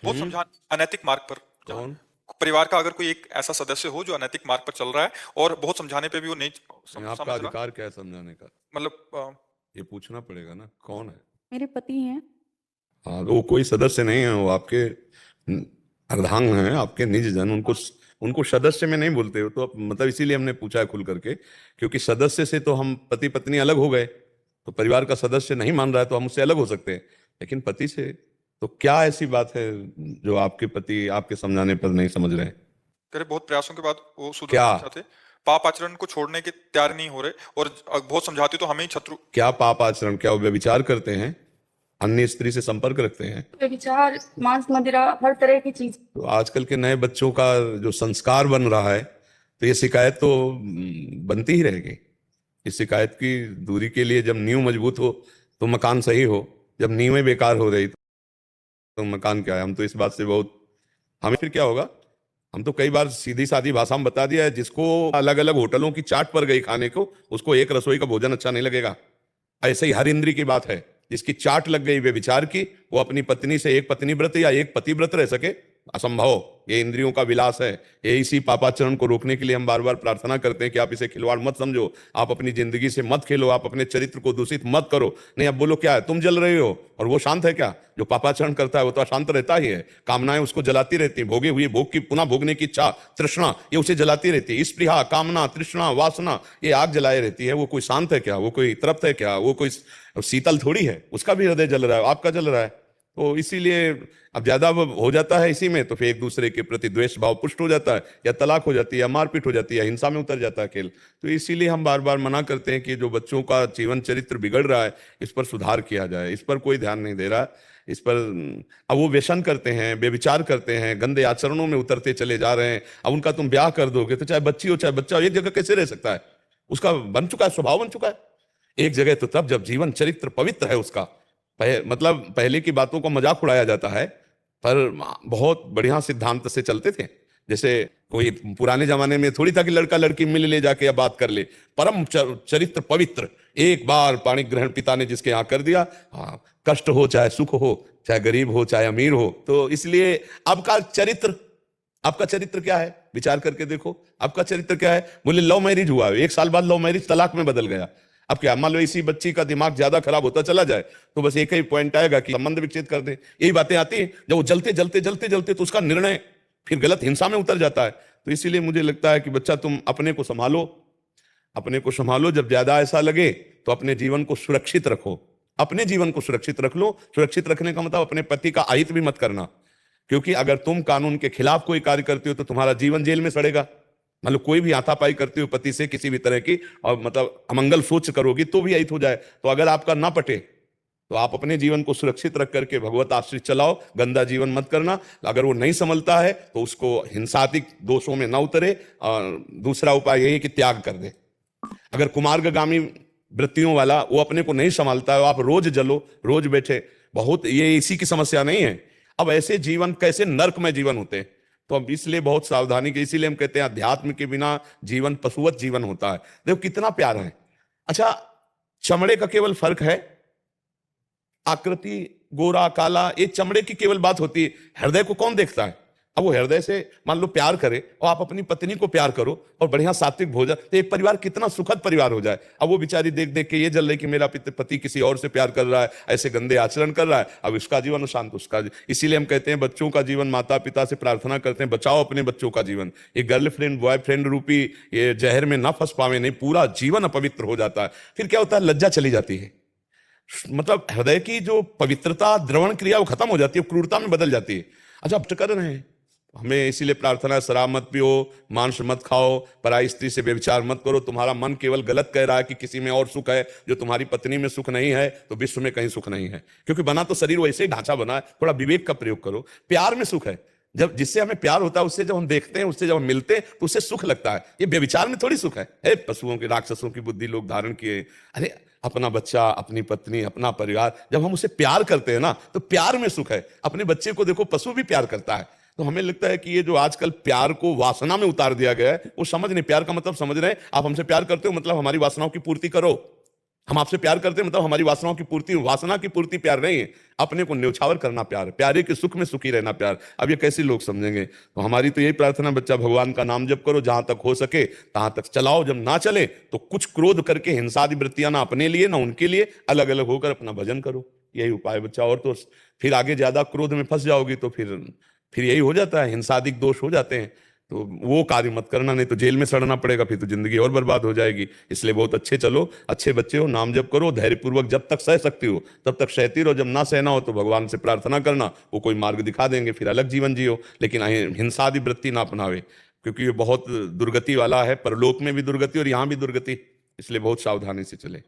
बहुत हम्म। समझा अनैतिक मार्ग पर जहाँ कौन? परिवार का अगर कोई एक ऐसा सदस्य हो जो अनैतिक मार्ग पर चल रहा है और बहुत समझाने पे भी वो नहीं नहीं, आपका समझ रहा, अधिकार क्या है समझाने का? मतलब ये पूछना पड़ेगा ना, कौन है? मेरे पति हैं। हाँ, वो कोई सदस्य नहीं है, वो आपके अर्धांग हैं, आपके निज जन। उनको उनको सदस्य में नहीं बोलते हो तो मतलब इसीलिए हमने पूछा है खुल करके, क्योंकि सदस्य से तो हम पति पत्नी अलग हो गए, तो परिवार का सदस्य नहीं मान रहा है तो हम उससे अलग हो सकते हैं, लेकिन पति से तो क्या ऐसी बात है जो आपके पति आपके समझाने पर नहीं समझ रहे हैं? करे बहुत प्रयासों के बाद वो क्या? सुधरना चाहते, पाप आचरण को छोड़ने के तैयार नहीं हो रहे, और बहुत समझाते तो हमें ही शत्रु। क्या पाप आचरण? क्या वो व्यभिचार करते हैं? अन्य स्त्री से संपर्क रखते हैं? व्यभिचार, मांस मदिरा, हर तरह की चीज। तो आजकल के नए बच्चों का जो संस्कार बन रहा है, तो ये शिकायत तो बनती ही रहेगी। इस शिकायत की दूरी के लिए जब नींव मजबूत हो तो मकान सही हो, जब नींवें बेकार हो रही तो मकान क्या है? हम तो इस बात से बहुत, हमें फिर क्या होगा? हम तो कई बार सीधी सादी भाषा में बता दिया है, जिसको अलग अलग होटलों की चाट पर गई खाने को, उसको एक रसोई का भोजन अच्छा नहीं लगेगा। ऐसे ही हर इंद्री की बात है, जिसकी चाट लग गई वे विचार की, वो अपनी पत्नी से एक पत्नी व्रत या एक पति व्रत रह सके, असंभव। ये इंद्रियों का विलास है। ये इसी पापाचरण को रोकने के लिए हम बार बार प्रार्थना करते हैं कि आप इसे खिलवाड़ मत समझो, आप अपनी जिंदगी से मत खेलो, आप अपने चरित्र को दूषित मत करो। नहीं, अब बोलो क्या है? तुम जल रहे हो और वो शांत है क्या? जो पापाचरण करता है वो तो अशांत रहता ही है, कामनाएं उसको जलाती रहती हैं, भोगे हुए भोग की पुनः भोगने की इच्छा, तृष्णा, ये उसे जलाती रहती है। स्पृहा, कामना, तृष्णा, वासना, ये आग जलाए रहती है। वो कोई शांत है क्या? वो कोई तृप्त है क्या? वो कोई शीतल थोड़ी है, उसका भी हृदय जल रहा है, आपका जल रहा है। तो इसीलिए अब ज्यादा हो जाता है इसी में, तो फिर एक दूसरे के प्रति द्वेष भाव पुष्ट हो जाता है, या तलाक हो जाती है, या मारपीट हो जाती है, हिंसा में उतर जाता है खेल। तो इसीलिए हम बार बार मना करते हैं कि जो बच्चों का जीवन चरित्र बिगड़ रहा है, इस पर सुधार किया जाए। इस पर कोई ध्यान नहीं दे रहा, इस पर अब वो व्यसन करते हैं, बेविचार करते हैं, गंदे आचरणों में उतरते चले जा रहे हैं। अब उनका तुम ब्याह कर दोगे तो चाहे बच्ची हो चाहे बच्चा हो, एक जगह कैसे रह सकता है? उसका बन चुका है, स्वभाव बन चुका है एक जगह। तो तब जब जीवन चरित्र पवित्र है उसका, मतलब पहले की बातों को मजाक उड़ाया जाता है, पर बहुत बढ़िया सिद्धांत से चलते थे। जैसे कोई पुराने जमाने में थोड़ी था कि लड़का लड़की मिल ले जाके या बात कर ले, परम चरित्र पवित्र। एक बार पाणी ग्रहण पिता ने जिसके यहाँ कर दिया, हाँ, कष्ट हो चाहे सुख हो, चाहे गरीब हो चाहे अमीर हो। तो इसलिए आपका चरित्र, आपका चरित्र क्या है? विचार करके देखो, आपका चरित्र क्या है? बोले लव मैरिज हुआ, 1 साल बाद लव मैरिज तलाक में बदल गया। अब क्या मान लो इसी बच्ची का दिमाग ज्यादा खराब होता चला जाए तो बस एक ही पॉइंट आएगा कि संबंध विच्छेद कर दे। यही बातें आती हैं जब वो जलते जलते जलते जलते तो उसका निर्णय फिर गलत हिंसा में उतर जाता है। तो इसीलिए मुझे लगता है कि बच्चा तुम अपने को संभालो, अपने को संभालो। जब ज्यादा ऐसा लगे तो अपने जीवन को सुरक्षित रखो, अपने जीवन को सुरक्षित रख लो। सुरक्षित रखने का मतलब अपने पति का अहित भी मत करना, क्योंकि अगर तुम कानून के खिलाफ कोई कार्य करते हो तो तुम्हारा जीवन जेल में सड़ेगा। मतलब कोई भी हाथापाई करते हो पति से किसी भी तरह की, और मतलब अमंगल सोच करोगी तो भी अहित हो जाए। तो अगर आपका ना पटे तो आप अपने जीवन को सुरक्षित रख करके भगवत आश्रित चलाओ, गंदा जीवन मत करना। अगर वो नहीं संभलता है तो उसको हिंसात्मक दोषों में ना उतरे, और दूसरा उपाय यही है कि त्याग कर दे। अगर कुमार्गामी वृत्तियों वाला वो अपने को नहीं संभालता है, आप रोज जलो रोज बैठे, बहुत ये इसी की समस्या नहीं है। अब ऐसे जीवन कैसे नर्क में जीवन होते हैं, तो अब इसलिए बहुत सावधानी के, इसीलिए हम कहते हैं अध्यात्म के बिना जीवन पशुवत जीवन होता है। देखो कितना प्यार है। अच्छा, चमड़े का केवल फर्क है, आकृति, गोरा काला, ये चमड़े की केवल बात होती है, हृदय को कौन देखता है? अब वो हृदय से मान लो प्यार करे और आप अपनी पत्नी को प्यार करो और बढ़िया सात्विक भोजन, तो एक परिवार कितना सुखद परिवार हो जाए। अब वो बेचारी देख देख के ये जल रही कि मेरा पति किसी और से प्यार कर रहा है, ऐसे गंदे आचरण कर रहा है, अब इसका जीवन अशांत, उसका। इसीलिए हम कहते हैं बच्चों का जीवन, माता पिता से प्रार्थना करते हैं बचाओ अपने बच्चों का जीवन। ये गर्लफ्रेंड बॉयफ्रेंड रूपी ये जहर में ना फंस पावे, नहीं पूरा जीवन अपवित्र हो जाता है। फिर क्या होता है? लज्जा चली जाती है, मतलब हृदय की जो पवित्रता द्रवण क्रिया वो खत्म हो जाती है, क्रूरता में बदल जाती है। अच्छा, अब कर रहे हैं हमें, इसीलिए प्रार्थना है शराब मत पियो, मांस मत खाओ, पराई स्त्री से व्यभिचार मत करो। तुम्हारा मन केवल गलत कह रहा है कि किसी में और सुख है, जो तुम्हारी पत्नी में सुख नहीं है तो विश्व में कहीं सुख नहीं है, क्योंकि बना तो शरीर वैसे ही ढांचा बना है। थोड़ा विवेक का प्रयोग करो। प्यार में सुख है, जब जिससे हमें प्यार होता है उससे जब हम देखते हैं, उससे जब हम मिलते हैं तो उससे सुख लगता है। ये व्यभिचार में थोड़ी सुख है। पशुओं के, राक्षसों की बुद्धि लोग धारण किए। अरे अपना बच्चा, अपनी पत्नी, अपना परिवार, जब हम उसे प्यार करते हैं ना तो प्यार में सुख है। अपने बच्चे को देखो, पशु भी प्यार करता है। तो हमें लगता है कि ये जो आजकल प्यार को वासना में उतार दिया गया है, वो समझ नहीं, प्यार का मतलब समझ रहे हैं। आप हमसे प्यार करते हो मतलब हमारी वासनाओं की पूर्ति करो, हम आपसे प्यार करते हैं मतलब हमारी वासनाओं की पूर्ति, वासना की पूर्ति प्यार नहीं है, अपने को न्यौछावर करना प्यार है, प्यारे के सुख में सुखी रहना प्यार। अब ये कैसे लोग समझेंगे? तो हमारी तो यही प्रार्थना, बच्चा भगवान का नाम जप करो, जहां तक हो सके तहां तक चलाओ, जब ना चले तो कुछ क्रोध करके हिंसादि वृत्तियां ना अपने लिए ना उनके लिए, अलग अलग होकर अपना भजन करो, यही उपाय बच्चा। और तो फिर आगे ज्यादा क्रोध में फंस जाओगी तो फिर यही हो जाता है, हिंसादिक दोष हो जाते हैं। तो वो कार्य मत करना, नहीं तो जेल में सड़ना पड़ेगा, फिर तो जिंदगी और बर्बाद हो जाएगी। इसलिए बहुत अच्छे चलो, अच्छे बच्चे हो, नाम जप करो, धैर्यपूर्वक जब तक सह सकती हो तब तक सहती रहो, जब ना सहना हो तो भगवान से प्रार्थना करना, वो कोई मार्ग दिखा देंगे, फिर अलग जीवन जियो, लेकिन हिंसादि वृत्ति ना अपनावे, क्योंकि ये बहुत दुर्गति वाला है, परलोक में भी दुर्गति और यहाँ भी दुर्गति, इसलिए बहुत सावधानी से चले।